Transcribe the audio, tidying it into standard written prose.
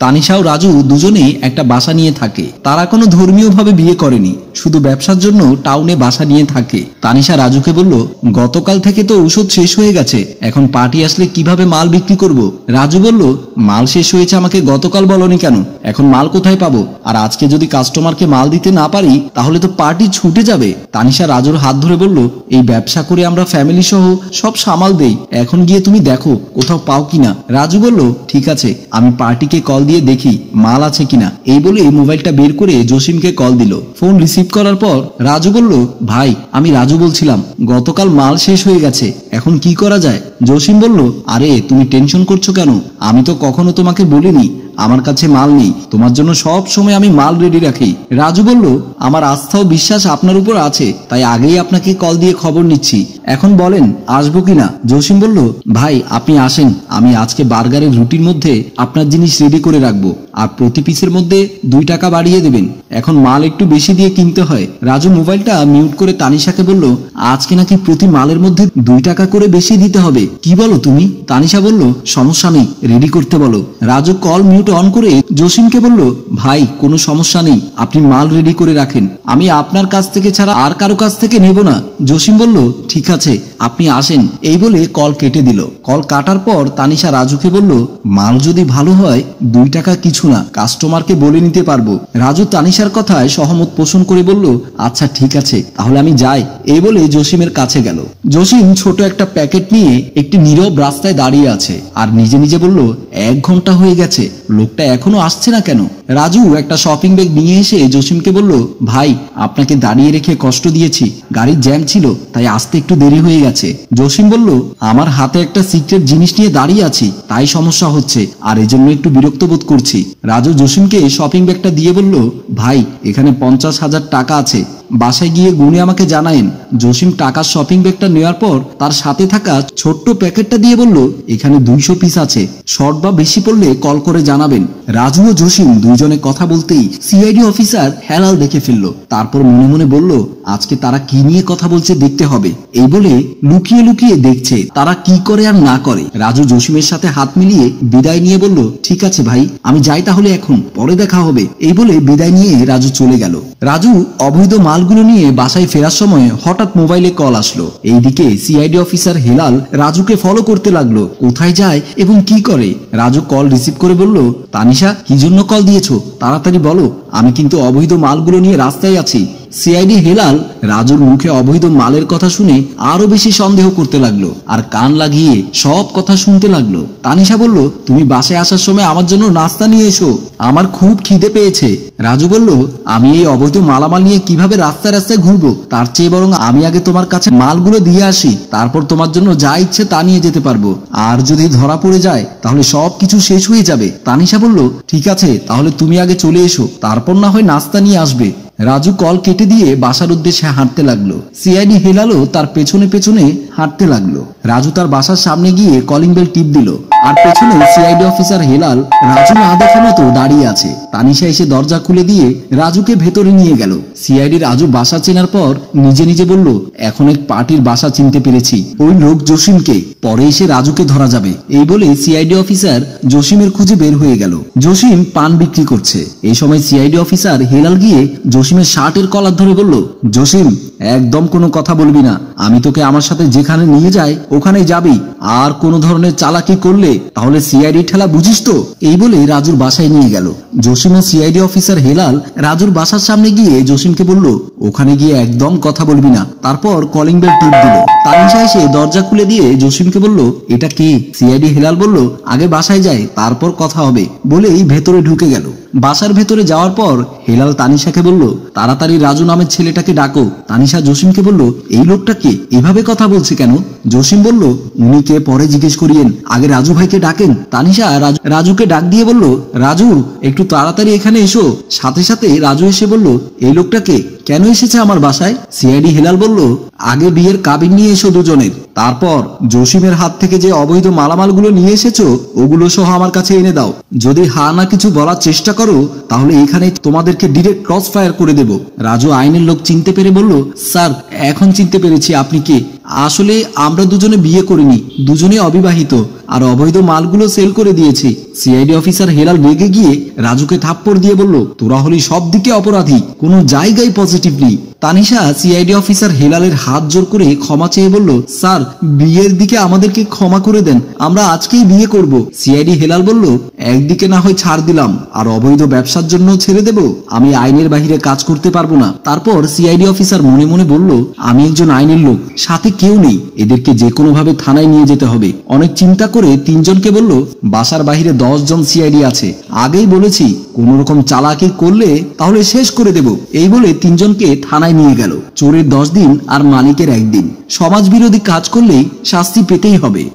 তানিশা ও রাজু দুজনেই একটা বাসা নিয়ে থাকে। তারা কোনো ধর্মীয়ভাবে বিয়ে করেনি, শুধু ব্যবসার জন্য টাউনে বাসা নিয়ে থাকে। তানিশা রাজুকে বলল, গতকাল থেকে তো ঔষধ শেষ হয়ে গেছে, এখন পার্টি আসলে কিভাবে মাল বিক্রি করব? রাজু বলল, মাল শেষ হয়েছে আমাকে গতকাল বলনি কেন? এখন মাল কোথায় পাবো? আর আজকে যদি কাস্টমারকে মাল দিতে না পারি তাহলে তো পার্টি ছুটে যাবে। তানিশা রাজুর হাত ধরে বলল, এই ব্যবসা করে আমরা ফ্যামিলি সহ সব সামাল দেই, এখন গিয়ে তুমি দেখো কোথাও পাও কিনা। রাজু বলল, ঠিক আছে, আমি পার্টিকে কল দিয়ে দেখি মাল আছে কিনা। এই বলে মোবাইলটা বের করে জসিমকে কল দিল। ফোন রিসিভ করার পর রাজু বলল, ভাই আমি রাজু বলছিলাম, গতকাল মাল শেষ হয়ে গেছে, এখন কি করা যায়? জসিম বলল, আরে তুমি টেনশন করছো কেন? আমি তো কখনো তোমাকে বলিনি আমার কাছে মাল নেই, তোমার জন্য সব সময় আমি মাল রেডি রাখি। রাজু বলল, আমার আস্থা ও বিশ্বাস আপনার উপর আছে, তাই আগেই আপনাকে কল দিয়ে খবর নিচ্ছি, এখন বলেন আসবো কিনা। জসিম বলল, ভাই আপনি আসেন, আমি আজকে বার্গারের রুটির মধ্যে আপনার জিনিস রেডি করে রাখবো, আর প্রতি পিসের মধ্যে 2 টাকা বাড়িয়ে দেবেন, এখন মাল একটু বেশি দিয়ে কিনতে হয়। রাজু মোবাইলটা মিউট করে তানিশাকে বলল, আজকে নাকি প্রতি মালের মধ্যে 2 টাকা করে বেশি দিতে হবে, কি বলো তুমি? তানিশা বলল, সমস্যা নেই, রেডি করতে বলো। রাজু কল মিউট অন করে জসিমকে বলল, ভাই কোনো সমস্যা নেই, আপনি মাল রেডি করে রাখেন, আমি আপনার কাছ থেকে ছাড়া আর কারো কাছ থেকে নেব না। জসিম বলল, ঠিক আছে আপনি আসেন। এই বলে কল কেটে দিল। কল কাটার পর তানিশা রাজুকে বলল, মাল যদি ভালো হয় 2 টাকা কিছু না, কাস্টমারকে বলে নিতে পারবো। রাজু তানিশার কথায় সহমত পোষণ করে বলল, আচ্ছা ঠিক আছে, তাহলে আমি যাই। এই বলে জসিমের কাছে গেল। জসিম ছোট একটা প্যাকেট নিয়ে একটি নীরব রাস্তায় দাঁড়িয়ে আছে আর নিজে নিজে বলল, 1 ঘন্টা হয়ে গেছে, লোকটা এখনো আসছে না কেন? রাজু একটা শপিং ব্যাগ নিয়ে এসে জসিমকে বলল, ভাই আপনাকে দাঁড়িয়ে রেখে কষ্ট দিয়েছি, গাড়ির জ্যাম ছিল তাই আসতে একটু দেরি হয়ে গেছে। জসিম বলল, আমার হাতে একটা সিক্রেট জিনিস নিয়ে দাঁড়িয়ে আছি তাই সমস্যা হচ্ছে, আর এজন্য একটু বিরক্ত বোধ করছি। রাজু জসিমকে শপিং ব্যাগটা দিয়ে বলল, ভাই এখানে 50,000 টাকা আছে, বাসায় গিয়ে গুনে আমাকে জানায়েন। জসিম টাকার শপিং ব্যাগটা নেওয়ার পর তার সাথে থাকা ছোট্ট প্যাকেটটা দিয়ে বলল, এখানে 200 পিস আছে, শর্ট বা বেশি পড়লে কল করে জানাবেন। রাজু ও জসিম দুজনে কথা বলতেই সিআইডি অফিসার হেলাল দেখে ফেলল। তারপর মনে মনে বলল, আজকে তারা কি নিয়ে কথা বলছে দেখতে হবে। এই বলে লুকিয়ে লুকিয়ে দেখছে তারা কি করে আর না করে। রাজু জসিমের সাথে হাত মিলিয়ে বিদায় নিয়ে বলল, ঠিক আছে ভাই, আমি যাই তাহলে, এখন পরে দেখা হবে। এই বলে বিদায় নিয়ে রাজু চলে গেল। রাজু অবৈধ মালগুলো নিয়ে বাসায় ফেরার সময় হঠাৎ মোবাইলে কল আসলো। এইদিকে সিআইডি অফিসার হেলাল রাজুকে ফলো করতে লাগলো, কোথায় যায় এবং কি করে। রাজু কল রিসিভ করে বলল, তানিশা কি জন্য কল দিয়েছো, তাড়াতাড়ি বলো, আমি কিন্তু অবৈধ মালগুলো নিয়ে রাস্তায় আছি। সিআইডি হেলাল রাজুর মুখে অবৈধ মালের কথা শুনে আরো বেশি সন্দেহ করতে লাগলো আর কান লাগিয়ে সব কথা শুনতে লাগলো। তানিশা বলল, তুমি বাসায় আসার সময় আমার জন্য নাস্তা নিয়ে এসো, আমার খুব খিদে পেয়েছে। রাজু বলল, আমি এই অবৈধ মালামাল নিয়ে কিভাবে রাস্তায় রাস্তায় ঘুরবো, তার চেয়ে বরং আমি আগে তোমার কাছে মালগুলো দিয়ে আসি, তারপর তোমার জন্য যা ইচ্ছে তা নিয়ে যেতে পারবো, আর যদি ধরা পড়ে যায় তাহলে সব কিছু শেষ হয়ে যাবে। তানিশা বলল, ঠিক আছে, তাহলে তুমি আগে চলে এসো, তারপর না হয় নাস্তা নিয়ে আসবে। রাজু কল কেটে দিয়ে বাসার উদ্দেশ্যে হাঁটতে লাগলো। সিআইডি হেলালও তার পেছনে পেছনে হাঁটতে লাগলো। রাজু তার বাসার সামনে গিয়ে কলিং বেল টিপ দিল, আর পেছনে সিআইডি অফিসার হেলাল রাজু না দেখা মতো দাঁড়িয়ে আছে। তানিশা এসে দরজা খুলে দিয়ে রাজুকে ভেতরে নিয়ে গেল। সিআইডি রাজু বাসা চেনার পর নিজে নিজে বলল, এখন এক পার্টির বাসা চিনতে পেরেছি, ওই লোক জসিমকে, পরে এসে রাজুকে ধরা যাবে। এই বলে সিআইডি অফিসার জসিমের খুঁজে বের হয়ে গেল। জসিম পান বিক্রি করছে। এই সময় সিআইডি অফিসার হেলাল গিয়ে জসিমের শার্টের কলার ধরে বলল, জসিম একদম কোনো কথা বলবি না, আমি তোকে আমার সাথে যেখানে নিয়ে যাই ওখানে যাবি, আর কোন ধরনের চালাকি করলে তাহলে সিআইডি ঠেলা বুঝিস তো। এই বলে রাজুর বাসায় নিয়ে গেল। জসিম ও সিআইডি অফিসার হেলাল রাজুর বাসার সামনে গিয়ে জসিমকে বলল, ওখানে গিয়ে একদম কথা বলবি না। তারপর কলিং বেল টিপ দিল। তানিশা এসে দরজা খুলে দিয়ে জসিমকে বলল, এটা কে? সিআইডি হেলাল বলল, আগে বাসায় যায় তারপর কথা হবে, বলেই ভেতরে ঢুকে গেল। বাসার ভেতরে যাওয়ার পর হেলাল তানিশাকে বলল, তাড়াতাড়ি রাজু নামের ছেলেটাকে ডাকো। তানিশা জসিমকে বলল, এই লোকটা কে, এভাবে কথা বলছে কেন? জসিম বলল, উনি কে পরে জিজ্ঞেস করিয়েন, আগে রাজু ভাইকে ডাকেন। তানিশা রাজুকে ডাক দিয়ে বলল, রাজু একটু তাড়াতাড়ি এখানে এসো। সাথে সাথে রাজু এসে বলল, এই লোকটা কে, কেন এসেছে আমার বাসায়? সিআইডি হেলাল বলল, আগে বিয়ের কাবিন নিয়ে এসো দুজনের, তারপর জসিমের হাত থেকে যে অবৈধ মালামালগুলো নিয়ে এসেছো ওগুলো সহ আমার কাছে এনে দাও। যদি হা না কিছু বলার চেষ্টা করো তাহলে এখানে তোমাদেরকে ডিরেক্ট ক্রস ফায়ার করে দেব। রাজু আইনের লোক চিনতে পেরে বলল, স্যার এখন চিনতে পেরেছি আপনি কে, আসলে আমরা দুজনে বিয়ে করিনি, দুজনে অবিবাহিত, আর অবৈধ মালগুলো সেল করে দিয়েছি। সিআইডি অফিসার হেলাল রেগে গিয়ে রাজুকে থাপ্পড় দিয়ে বলল, তোরা হলি সব দিকে অপরাধী, কোনো জায়গায় পজিটিভ নেই। তানিশা সিআইডি অফিসার হেলালের হাত জোর করে ক্ষমা চেয়ে বলল, স্যার বিয়ের দিকে আমাদেরকে ক্ষমা করে দেন, আমরা আজকেই বিয়ে করব। সিআইডি হেলাল বলল, একদিকে না হয় ছাড় দিলাম, আর অবৈধ ব্যবসার জন্য ছেড়ে দেব? আমি আইনের বাহিরে কাজ করতে পারবো না। তারপর সিআইডি অফিসার মনে মনে বলল, আমি একজন আইনের লোক, সাথে কেউ নেই, এদেরকে যে কোনো ভাবে থানায় নিয়ে যেতে হবে। অনেক চিন্তা করে তিনজনকে বলল, বাসার বাহিরে 10 জন সিআইডি আছে, আগেই বলেছি কোন রকম চালাকি করলে তাহলে শেষ করে দেব। এই বলে তিনজনকে থানায় নিয়ে গেল। চোরের 10 দিন আর মালিকের 1 দিন। সমাজ বিরোধী কাজ করলেই শাস্তি পেতেই হবে।